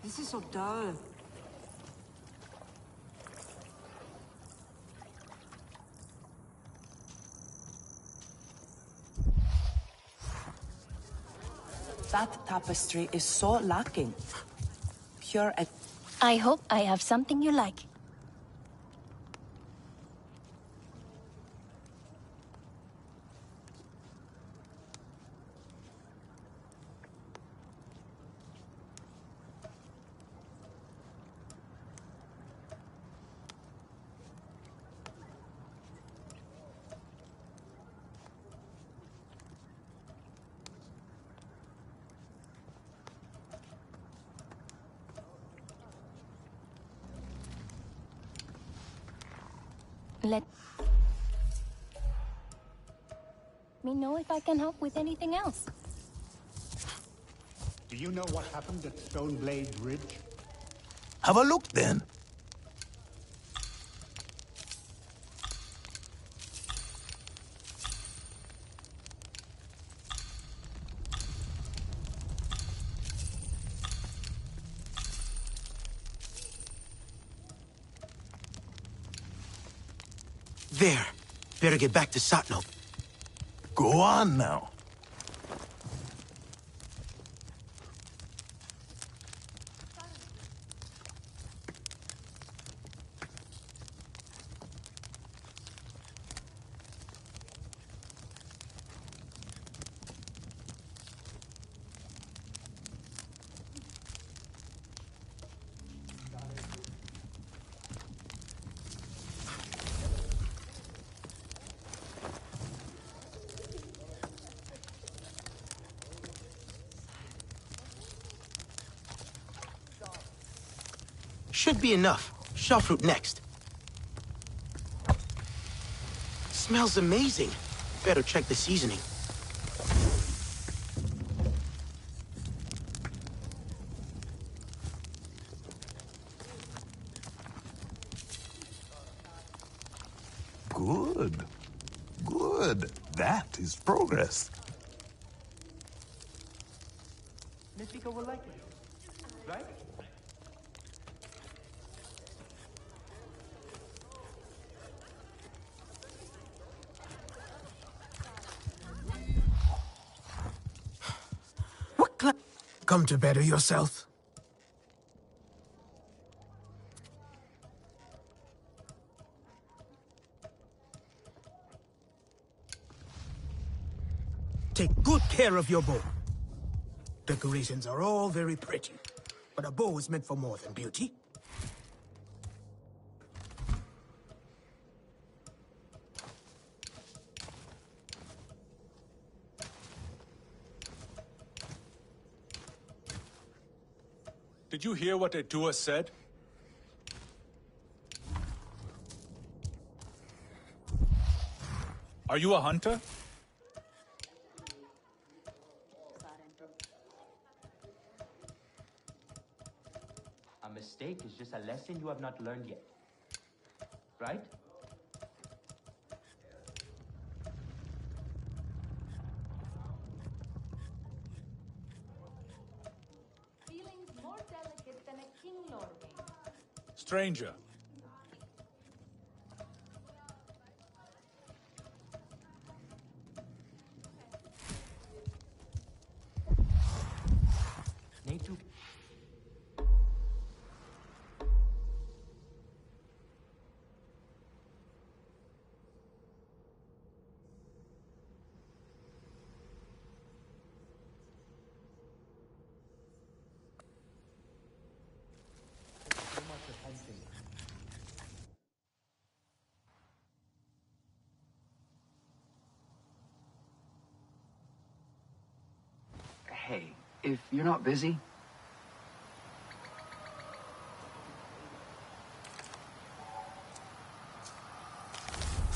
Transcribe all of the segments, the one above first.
This is so dull. That tapestry is so lacking. Pure and... I hope I have something you like. Let me know if I can help with anything else. Do you know what happened at Stoneblade Ridge? Have a look then. There. Better get back to Satno. Go on now. Should be enough. Shellfruit next. Smells amazing. Better check the seasoning. Good. Good. That is progress. Mystica will like it, right? Come to better yourself. Take good care of your bow. Decorations are all very pretty, but a bow is meant for more than beauty. Did you hear what Etua said? Are you a hunter? A mistake is just a lesson you have not learned yet. Right? Feelings more delicate than a king lording. Stranger. Need to. So much repenting. Hey, if you're not busy...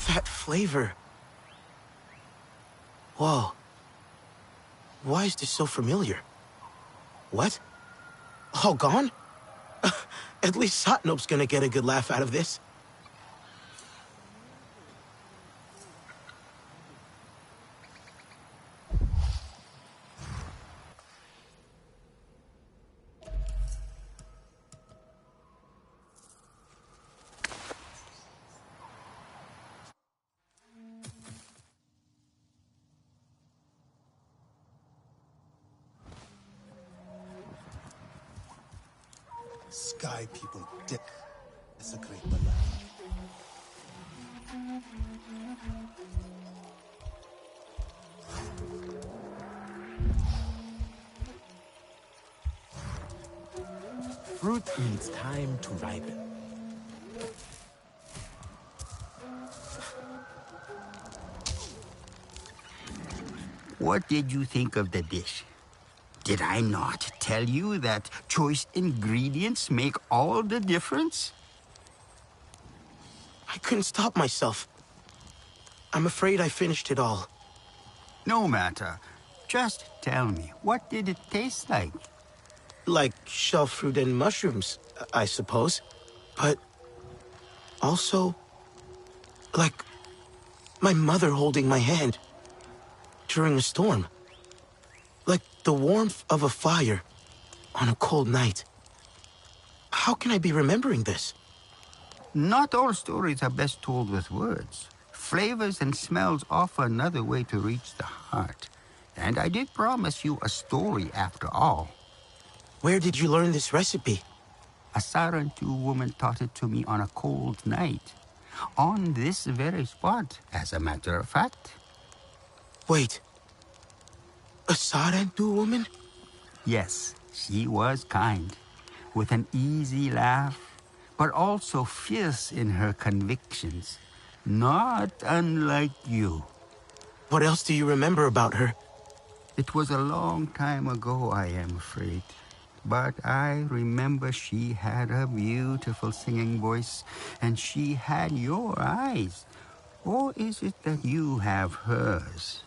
That flavor. Whoa. Why is this so familiar? What? All gone? At least Satnope's gonna get a good laugh out of this. Sky people desecrate the land. Fruit needs time to ripen. What did you think of the dish? Did I not tell you that choice ingredients make all the difference? I couldn't stop myself. I'm afraid I finished it all. No matter. Just tell me, what did it taste like? Like shell fruit and mushrooms, I suppose. But also, like my mother holding my hand during a storm. Like the warmth of a fire on a cold night. How can I be remembering this? Not all stories are best told with words. Flavors and smells offer another way to reach the heart. And I did promise you a story after all. Where did you learn this recipe? A Sarantu woman taught it to me on a cold night. On this very spot, as a matter of fact. Wait. A Sarantu woman? Yes, she was kind, with an easy laugh, but also fierce in her convictions. Not unlike you. What else do you remember about her? It was a long time ago, I am afraid. But I remember she had a beautiful singing voice, and she had your eyes. Or is it that you have hers?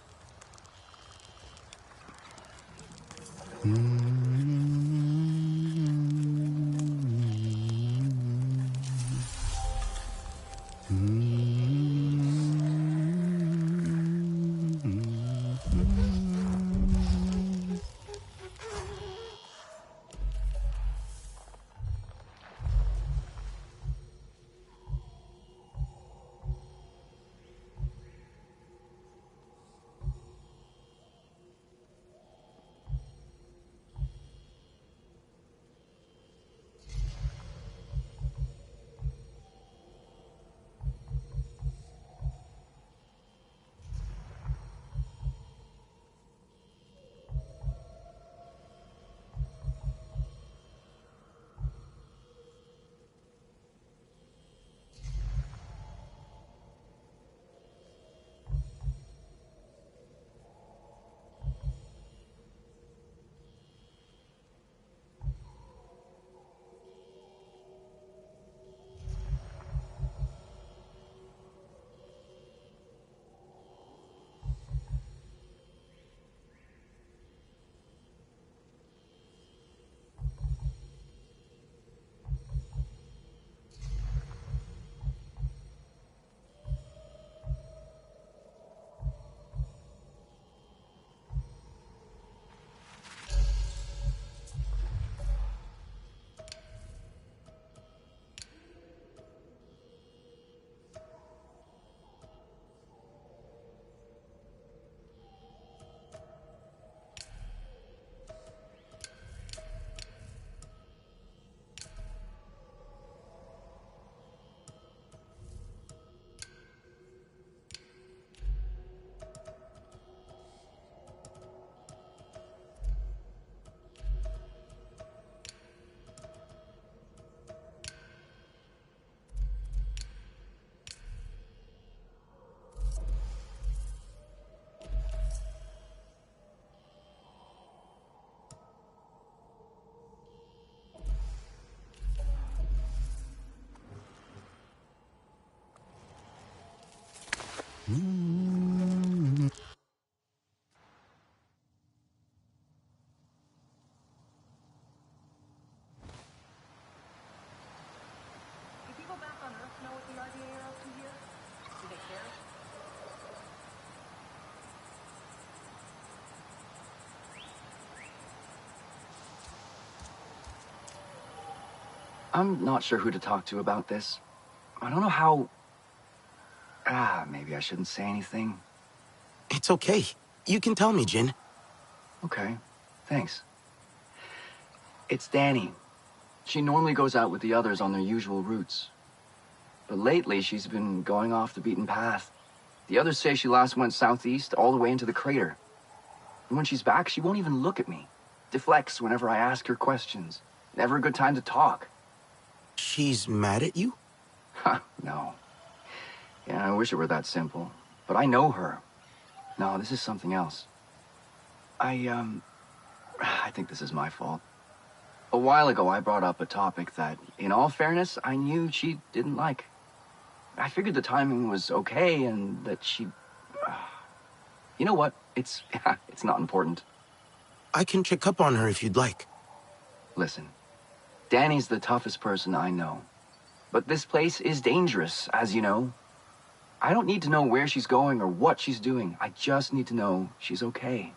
I'm not sure who to talk to about this. I don't know how... maybe I shouldn't say anything. It's okay. You can tell me, Jin. Okay, thanks. It's Danny. She normally goes out with the others on their usual routes. But lately, she's been going off the beaten path. The others say she last went southeast all the way into the crater. And when she's back, she won't even look at me. Deflects whenever I ask her questions. Never a good time to talk. She's mad at you? Ha, no. Yeah, I wish it were that simple. But I know her. No, this is something else. I think this is my fault. A while ago, I brought up a topic that, in all fairness, I knew she didn't like. I figured the timing was okay and that she... You know what? It's not important. I can check up on her if you'd like. Listen, Danny's the toughest person I know. But this place is dangerous, as you know. I don't need to know where she's going or what she's doing. I just need to know she's okay.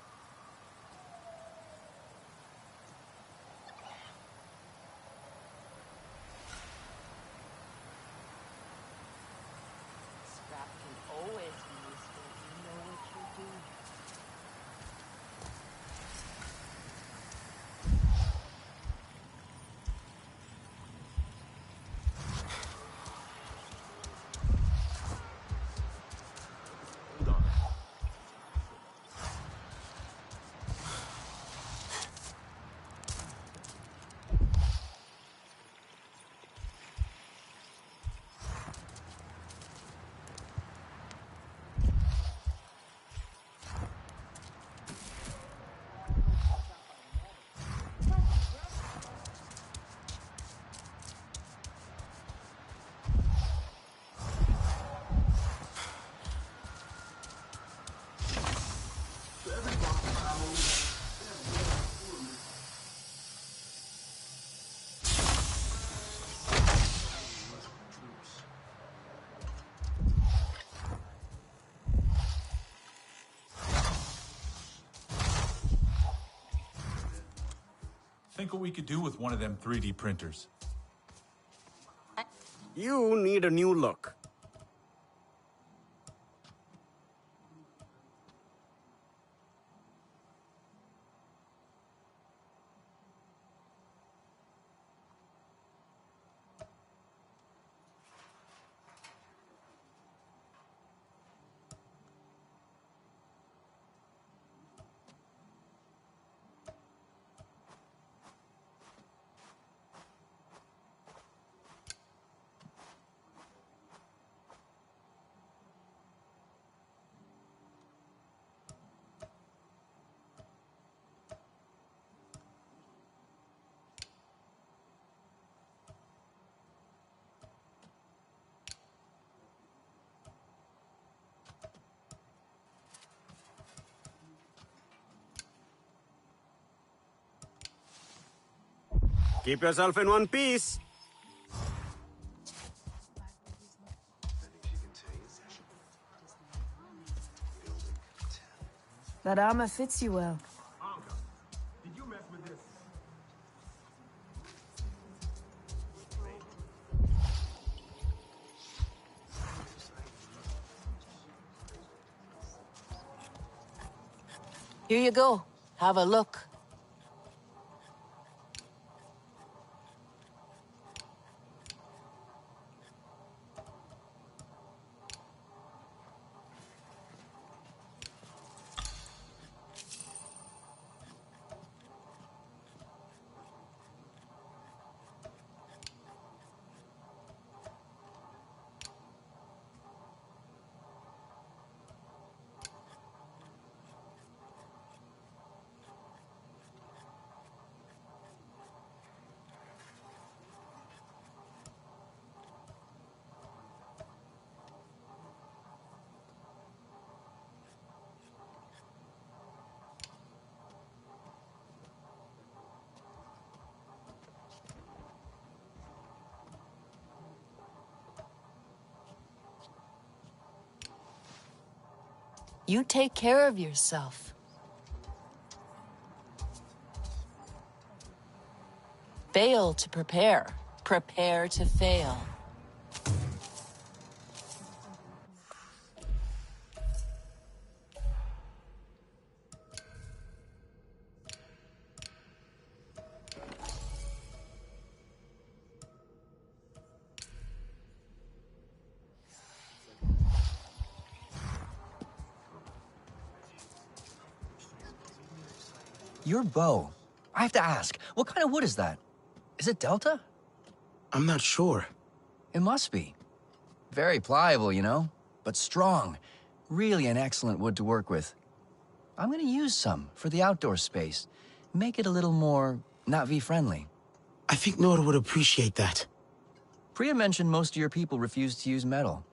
Think what we could do with one of them 3D printers. You need a new look. Keep yourself in one piece. That armor fits you well. Did you mess with this? Here you go. Have a look. You take care of yourself. Fail to prepare. Prepare to fail. Your bow. I have to ask, what kind of wood is that? Is it Delta? I'm not sure. It must be. Very pliable, you know, but strong. Really an excellent wood to work with. I'm gonna use some for the outdoor space. Make it a little more Na'vi-friendly. I think Nora would appreciate that. Priya mentioned most of your people refuse to use metal.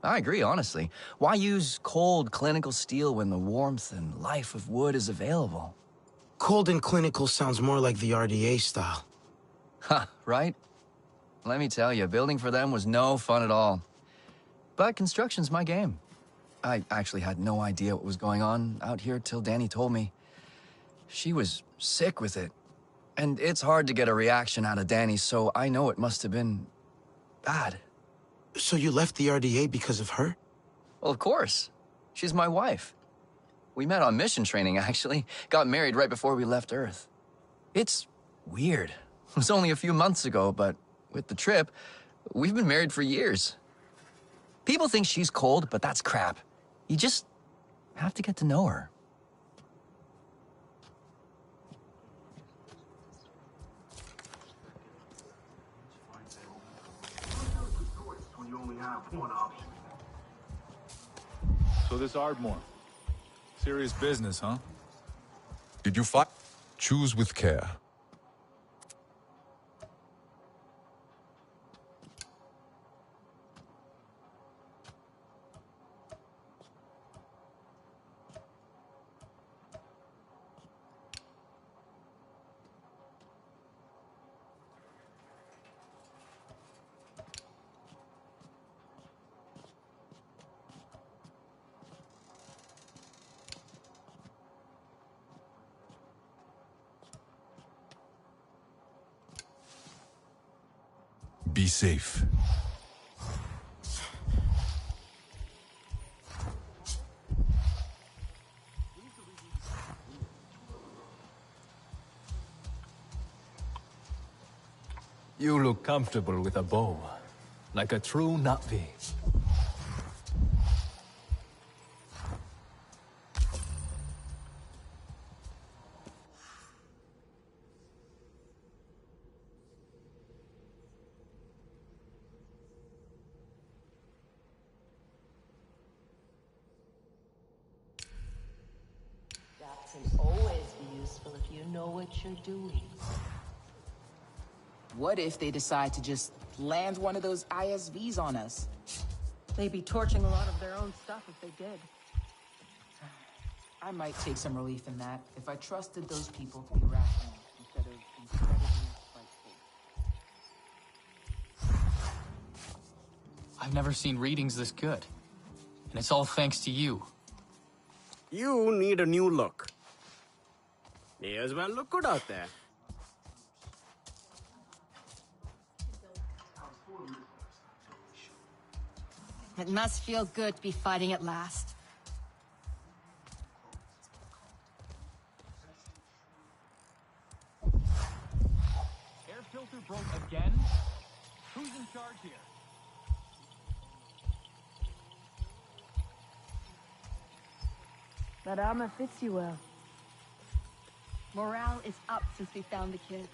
I agree, honestly. Why use cold, clinical steel when the warmth and life of wood is available? Cold and clinical sounds more like the RDA style. Ha, right? Let me tell you, building for them was no fun at all. But construction's my game. I actually had no idea what was going on out here till Danny told me. She was sick with it. And it's hard to get a reaction out of Danny, so I know it must have been bad. So you left the RDA because of her? Well, of course. She's my wife. We met on mission training, actually. Got married right before we left Earth. It's weird. It was only a few months ago, but with the trip, we've been married for years. People think she's cold, but that's crap. You just have to get to know her. So this Ardmore. Serious business, huh? Did you fight? Choose with care. Be safe. You look comfortable with a bow, like a true Na'vi. That can always be useful if you know what you're doing. What if they decide to just land one of those ISVs on us? They'd be torching a lot of their own stuff if they did. I might take some relief in that if I trusted those people to be rational instead of incredibly spiteful. I've never seen readings this good. And it's all thanks to you. You need a new look. May as well look good out there. It must feel good to be fighting at last. Air filter broke again? Who's in charge here? That armor fits you well. Morale is up since we found the kids.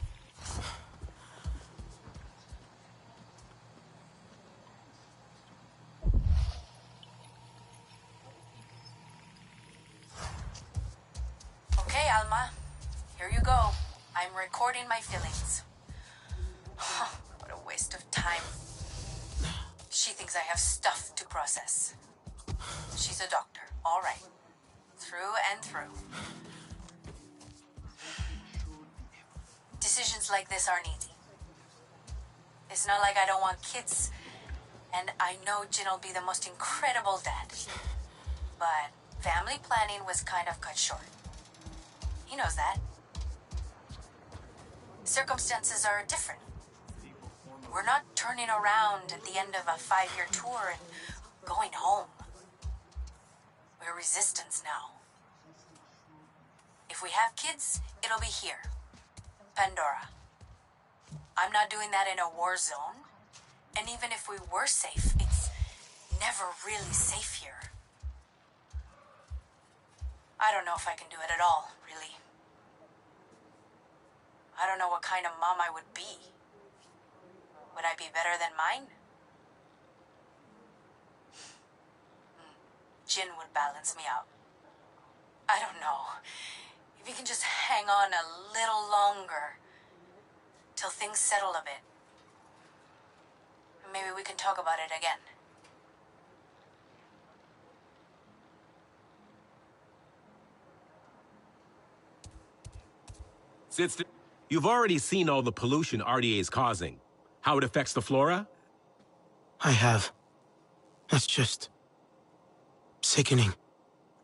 Okay, Alma. Here you go. I'm recording my feelings. What a waste of time. She thinks I have stuff to process. She's a doctor, all right. Through and through. Decisions like this aren't easy. It's not like I don't want kids, and I know Jin'll be the most incredible dad. But family planning was kind of cut short. He knows that. Circumstances are different. We're not turning around at the end of a 5-year tour and going home. We're resistance now. If we have kids, it'll be here. Pandora. I'm not doing that in a war zone. And even if we were safe, it's never really safe here. I don't know if I can do it at all, really. I don't know what kind of mom I would be. Would I be better than mine? Jin would balance me out. I don't know. If you can just hang on a little longer till things settle a bit. Maybe we can talk about it again. You've already seen all the pollution RDA is causing. How it affects the flora? I have. That's just sickening.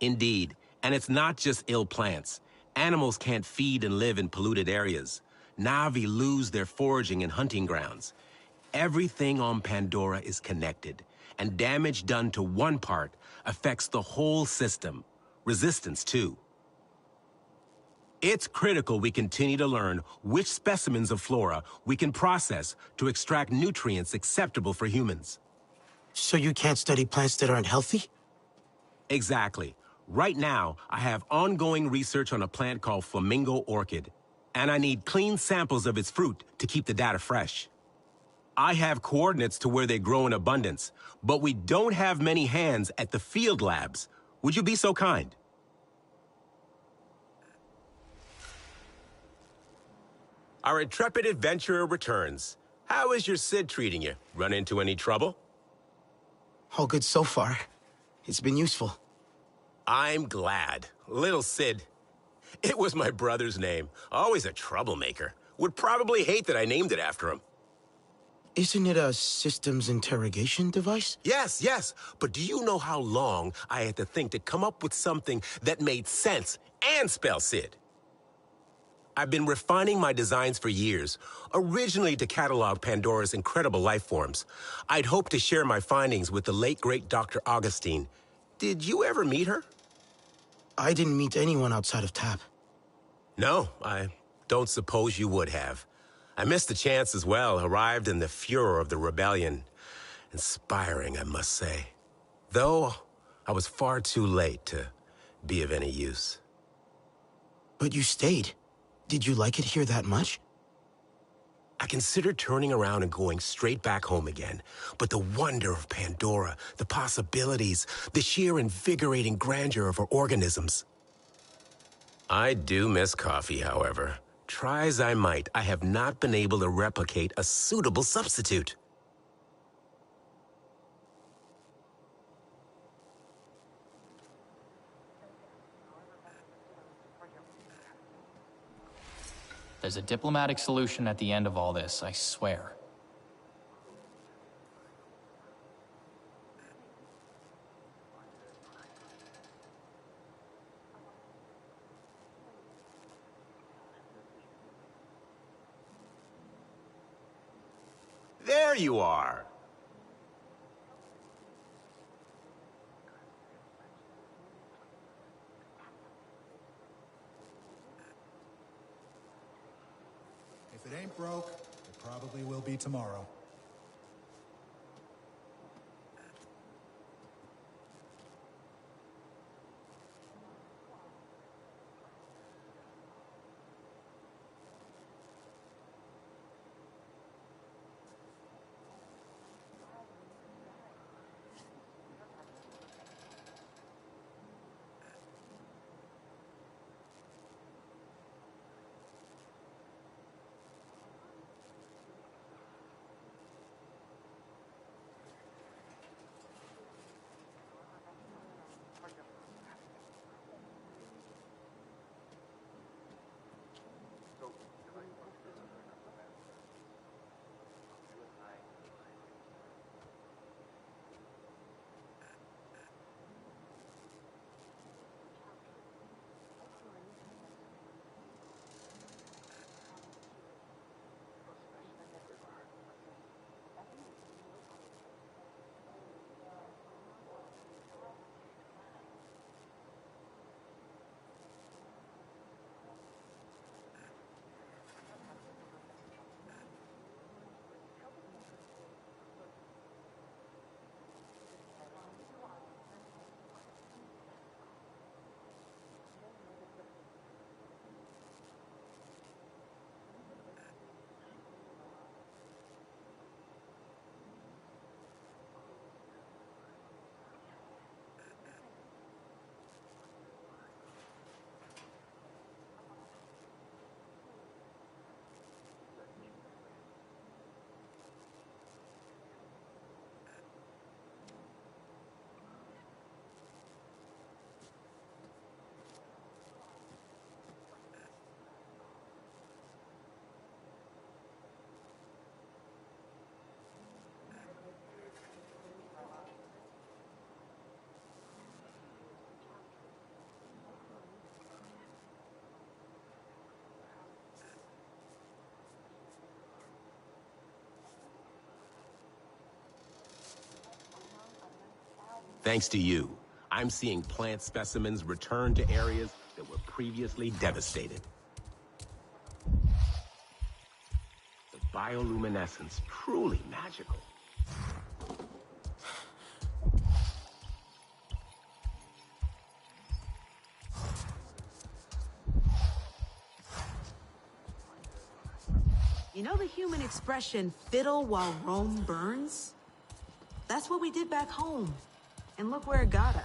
Indeed. And it's not just ill plants. Animals can't feed and live in polluted areas. Na'vi lose their foraging and hunting grounds. Everything on Pandora is connected, and damage done to one part affects the whole system. Resistance, too. It's critical we continue to learn which specimens of flora we can process to extract nutrients acceptable for humans. So you can't study plants that aren't healthy? Exactly. Right now, I have ongoing research on a plant called flamingo orchid, and I need clean samples of its fruit to keep the data fresh. I have coordinates to where they grow in abundance, but we don't have many hands at the field labs. Would you be so kind? Our intrepid adventurer returns. How is your Sid treating you? Run into any trouble? All good so far. It's been useful. I'm glad. Little Sid. It was my brother's name. Always a troublemaker. Would probably hate that I named it after him. Isn't it a systems interrogation device? Yes. But do you know how long I had to think to come up with something that made sense and spell Sid? I've been refining my designs for years, originally to catalog Pandora's incredible life forms. I'd hoped to share my findings with the late, great Dr. Augustine. Did you ever meet her? I didn't meet anyone outside of TAP. No, I don't suppose you would have. I missed the chance as well, arrived in the furor of the rebellion. Inspiring, I must say. Though, I was far too late to be of any use. But you stayed. Did you like it here that much? I considered turning around and going straight back home again. But the wonder of Pandora, the possibilities, the sheer invigorating grandeur of her organisms. I do miss coffee, however. Try as I might, I have not been able to replicate a suitable substitute. There's a diplomatic solution at the end of all this, I swear. There you are. If it ain't broke, it probably will be tomorrow. Thanks to you, I'm seeing plant specimens return to areas that were previously devastated. The bioluminescence, truly magical. You know the human expression, fiddle while Rome burns? That's what we did back home. And look where it got us.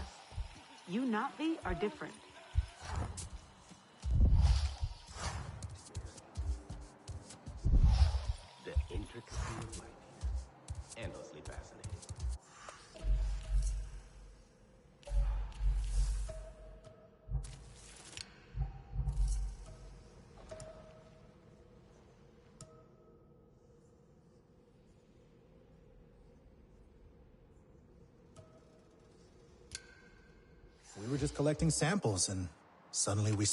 You Navi are different. The intricacy of life here. Endlessly fascinating. We were just collecting samples, and suddenly we